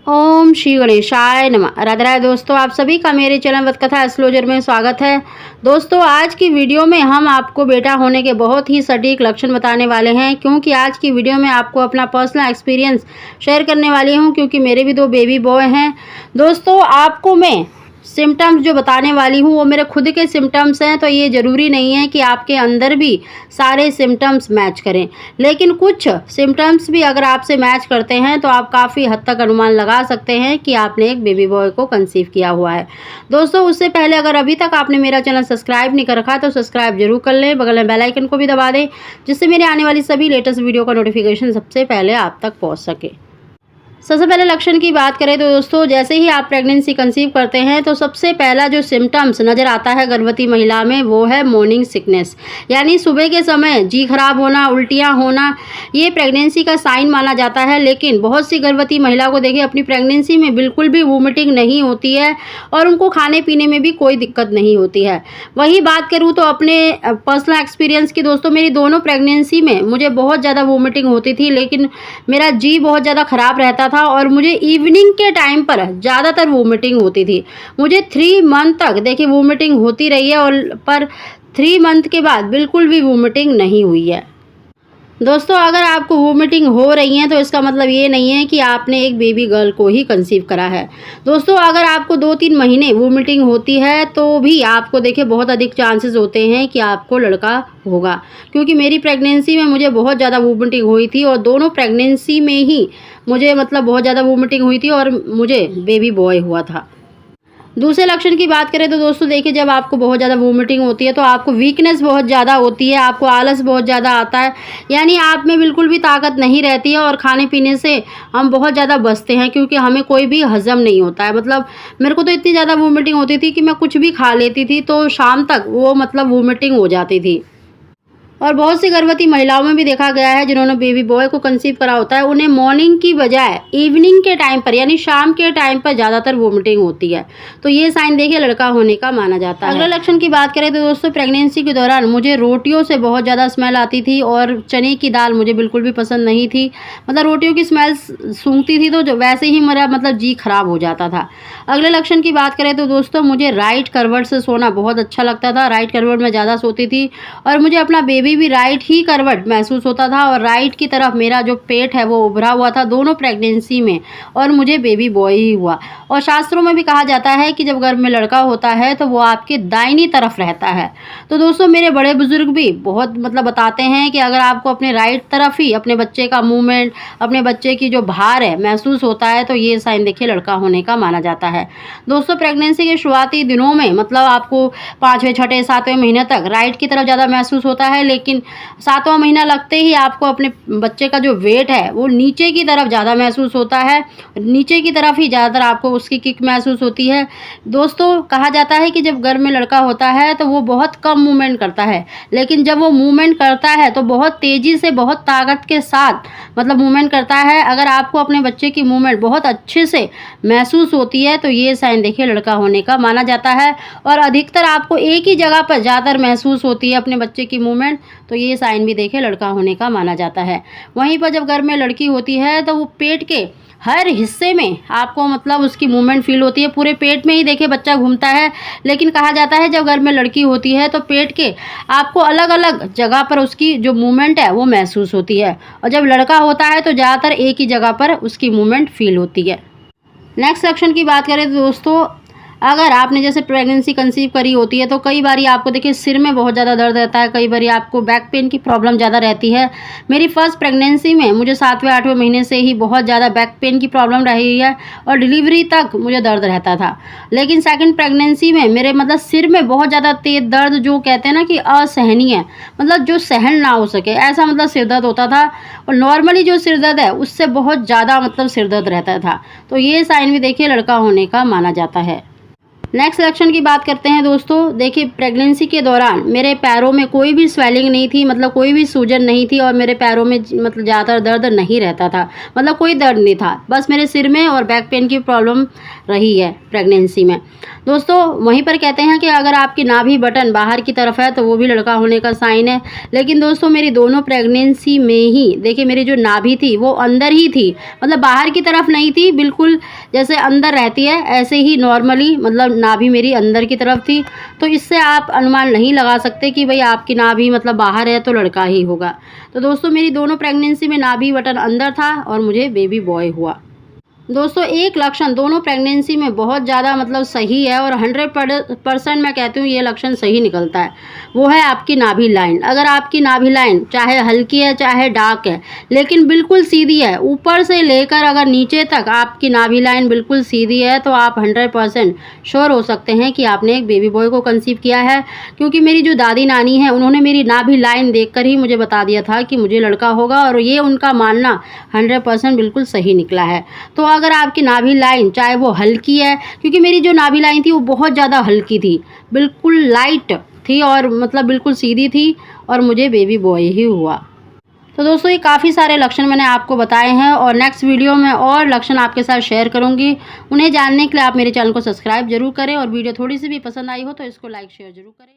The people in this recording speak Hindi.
ओम श्री गणेशाय नमः। राधे राधे दोस्तों, आप सभी का मेरे चैनल वतकथा एस्ट्रोलॉजर में स्वागत है। दोस्तों, आज की वीडियो में हम आपको बेटा होने के बहुत ही सटीक लक्षण बताने वाले हैं, क्योंकि आज की वीडियो में आपको अपना पर्सनल एक्सपीरियंस शेयर करने वाली हूं, क्योंकि मेरे भी 2 बेबी बॉय हैं। दोस्तों, आपको मैं सिम्टम्स जो बताने वाली हूँ वो मेरे खुद के सिम्टम्स हैं, तो ये ज़रूरी नहीं है कि आपके अंदर भी सारे सिम्टम्स मैच करें, लेकिन कुछ सिम्टम्स भी अगर आपसे मैच करते हैं तो आप काफ़ी हद तक अनुमान लगा सकते हैं कि आपने एक बेबी बॉय को कंसीव किया हुआ है। दोस्तों, उससे पहले अगर अभी तक आपने मेरा चैनल सब्सक्राइब नहीं कर रखा तो सब्सक्राइब जरूर कर लें, बगल में बेल आइकन को भी दबा दें, जिससे मेरे आने वाली सभी लेटेस्ट वीडियो का नोटिफिकेशन सबसे पहले आप तक पहुँच सके। सबसे पहले लक्षण की बात करें तो दोस्तों, जैसे ही आप प्रेगनेंसी कंसीव करते हैं तो सबसे पहला जो सिम्टम्स नज़र आता है गर्भवती महिला में वो है मॉर्निंग सिकनेस, यानी सुबह के समय जी खराब होना, उल्टियाँ होना। ये प्रेगनेंसी का साइन माना जाता है, लेकिन बहुत सी गर्भवती महिला को देखिए अपनी प्रेगनेंसी में बिल्कुल भी वोमिटिंग नहीं होती है और उनको खाने पीने में भी कोई दिक्कत नहीं होती है। वही बात करूँ तो अपने पर्सनल एक्सपीरियंस की, दोस्तों मेरी दोनों प्रेगनेंसी में मुझे बहुत ज़्यादा वोमिटिंग होती थी, लेकिन मेरा जी बहुत ज़्यादा ख़राब रहता था और मुझे इवनिंग के टाइम पर ज़्यादातर वोमिटिंग होती थी। मुझे 3 मंथ तक देखिए वोमिटिंग होती रही है, और पर 3 मंथ के बाद बिल्कुल भी वोमिटिंग नहीं हुई है। दोस्तों, अगर आपको वोमिटिंग हो रही है तो इसका मतलब ये नहीं है कि आपने एक बेबी गर्ल को ही कंसीव करा है। दोस्तों, अगर आपको 2-3 महीने वोमिटिंग होती है तो भी आपको देखिए बहुत अधिक चांसेस होते हैं कि आपको लड़का होगा, क्योंकि मेरी प्रेगनेंसी में मुझे बहुत ज़्यादा वोमिटिंग हुई थी और दोनों प्रेगनेंसी में ही मुझे बहुत ज़्यादा वोमिटिंग हुई थी और मुझे बेबी बॉय हुआ था। दूसरे लक्षण की बात करें तो दोस्तों देखिए, जब आपको बहुत ज़्यादा वोमिटिंग होती है तो आपको वीकनेस बहुत ज़्यादा होती है, आपको आलस बहुत ज़्यादा आता है, यानी आप में बिल्कुल भी ताकत नहीं रहती है और खाने पीने से हम बहुत ज़्यादा बचते हैं, क्योंकि हमें कोई भी हजम नहीं होता है। मेरे को तो इतनी ज़्यादा वोमिटिंग होती थी कि मैं कुछ भी खा लेती थी तो शाम तक वो वोमिटिंग हो जाती थी। और बहुत सी गर्भवती महिलाओं में भी देखा गया है जिन्होंने बेबी बॉय को कंसीव करा होता है, उन्हें मॉर्निंग की बजाय इवनिंग के टाइम पर यानी शाम के टाइम पर ज़्यादातर वोमिटिंग होती है, तो ये साइन देखिए लड़का होने का माना जाता है। अगले लक्षण की बात करें तो दोस्तों, प्रेगनेंसी के दौरान मुझे रोटियों से बहुत ज़्यादा स्मेल आती थी और चने की दाल मुझे बिल्कुल भी पसंद नहीं थी। रोटियों की स्मेल सूंघती थी तो वैसे ही मेरा जी खराब हो जाता था। अगले लक्षण की बात करें तो दोस्तों, मुझे राइट करवट से सोना बहुत अच्छा लगता था, राइट करवट में ज़्यादा सोती थी और मुझे अपना बेबी भी राइट ही करवट महसूस होता था और राइट की तरफ मेरा जो पेट है वो उभरा हुआ था दोनों प्रेगनेंसी में, और मुझे बेबी बॉय ही हुआ। और शास्त्रों में भी कहा जाता है कि जब गर्भ में लड़का होता है तो वो आपके दाहिनी तरफ रहता है। तो दोस्तों, मेरे बड़े बुजुर्ग भी बहुत बताते हैं कि अगर आपको अपने राइट तरफ ही अपने बच्चे का मूवमेंट, अपने बच्चे की जो भार है महसूस होता है तो ये साइन देखिए लड़का होने का माना जाता है। दोस्तों, प्रेगनेंसी के शुरुआती दिनों में आपको 5वें, 6ठे, 7वें महीने तक राइट की तरफ ज़्यादा महसूस होता है, लेकिन 7वां महीना लगते ही आपको अपने बच्चे का जो वेट है वो नीचे की तरफ ज़्यादा महसूस होता है, नीचे की तरफ ही ज़्यादातर आपको उसकी किक महसूस होती है। दोस्तों, कहा जाता है कि जब गर्भ में लड़का होता है तो वो बहुत कम मूवमेंट करता है, लेकिन जब वो मूवमेंट करता है तो बहुत तेज़ी से, बहुत ताकत के साथ मूवमेंट करता है। अगर आपको अपने बच्चे की मूवमेंट बहुत अच्छे से महसूस होती है तो ये साइन देखिए लड़का होने का माना जाता है, और अधिकतर आपको एक ही जगह पर ज़्यादातर महसूस होती है अपने बच्चे की मूवमेंट, तो ये साइन भी देखिए लड़का होने का माना जाता है। वहीं पर जब गर्भ में लड़की होती है तो वो पेट के हर हिस्से में आपको उसकी मूवमेंट फील होती है, पूरे पेट में ही देखिए बच्चा घूमता है, लेकिन कहा जाता है जब गर्भ में लड़की होती है तो पेट के आपको अलग अलग जगह पर उसकी जो मूवमेंट है वो महसूस होती है, और जब लड़का होता है तो ज़्यादातर एक ही जगह पर उसकी मूवमेंट फील होती है। नेक्स्ट सेक्शन की बात करें तो दोस्तों, अगर आपने जैसे प्रेगनेंसी कंसीव करी होती है तो कई बारी आपको देखिए सिर में बहुत ज़्यादा दर्द रहता है, कई बारी आपको बैक पेन की प्रॉब्लम ज़्यादा रहती है। मेरी फर्स्ट प्रेगनेंसी में मुझे 7वें, 8वें महीने से ही बहुत ज़्यादा बैक पेन की प्रॉब्लम रही है और डिलीवरी तक मुझे दर्द रहता था, लेकिन सेकंड प्रेगनेंसी में मेरे सिर में बहुत ज़्यादा तेज दर्द, जो कहते हैं ना कि असहनीय, जो सहन ना हो सके ऐसा सिर दर्द होता था, और नॉर्मली जो सिर दर्द है उससे बहुत ज़्यादा सिर दर्द रहता था, तो ये साइन भी देखिए लड़का होने का माना जाता है। नेक्स्ट लक्षण की बात करते हैं दोस्तों। देखिए, प्रेगनेंसी के दौरान मेरे पैरों में कोई भी स्वेलिंग नहीं थी, मतलब कोई भी सूजन नहीं थी, और मेरे पैरों में मतलब ज़्यादा दर्द नहीं रहता था, मतलब कोई दर्द नहीं था। बस मेरे सिर में और बैक पेन की प्रॉब्लम रही है प्रेगनेंसी में दोस्तों। वहीं पर कहते हैं कि अगर आपकी नाभि बटन बाहर की तरफ है तो वो भी लड़का होने का साइन है। लेकिन दोस्तों, मेरी दोनों प्रेगनेंसी में ही देखिए मेरी जो नाभि थी वो अंदर ही थी, मतलब बाहर की तरफ नहीं थी, बिल्कुल जैसे अंदर रहती है ऐसे ही नॉर्मली, मतलब नाभि मेरी अंदर की तरफ थी। तो इससे आप अनुमान नहीं लगा सकते कि भाई आपकी नाभि मतलब बाहर है तो लड़का ही होगा। तो दोस्तों, मेरी दोनों प्रेगनेंसी में नाभि बटन अंदर था और मुझे बेबी बॉय हुआ। दोस्तों, एक लक्षण दोनों प्रेगनेंसी में बहुत ज़्यादा मतलब सही है और 100% मैं कहती हूँ ये लक्षण सही निकलता है, वो है आपकी नाभि लाइन। अगर आपकी नाभि लाइन चाहे हल्की है चाहे डार्क है लेकिन बिल्कुल सीधी है, ऊपर से लेकर अगर नीचे तक आपकी नाभि लाइन बिल्कुल सीधी है, तो आप 100% श्योर हो सकते हैं कि आपने एक बेबी बॉय को कंसीव किया है। क्योंकि मेरी जो दादी नानी है उन्होंने मेरी नाभि लाइन देखकर ही मुझे बता दिया था कि मुझे लड़का होगा, और ये उनका मानना 100% बिल्कुल सही निकला है। तो अगर आपकी नाभि लाइन चाहे वो हल्की है, क्योंकि मेरी जो नाभि लाइन थी वो बहुत ज़्यादा हल्की थी, बिल्कुल लाइट थी और मतलब बिल्कुल सीधी थी, और मुझे बेबी बॉय ही हुआ। तो दोस्तों, ये काफ़ी सारे लक्षण मैंने आपको बताए हैं, और नेक्स्ट वीडियो में और लक्षण आपके साथ शेयर करूंगी। उन्हें जानने के लिए आप मेरे चैनल को सब्सक्राइब जरूर करें, और वीडियो थोड़ी सी भी पसंद आई हो तो इसको लाइक शेयर जरूर करें।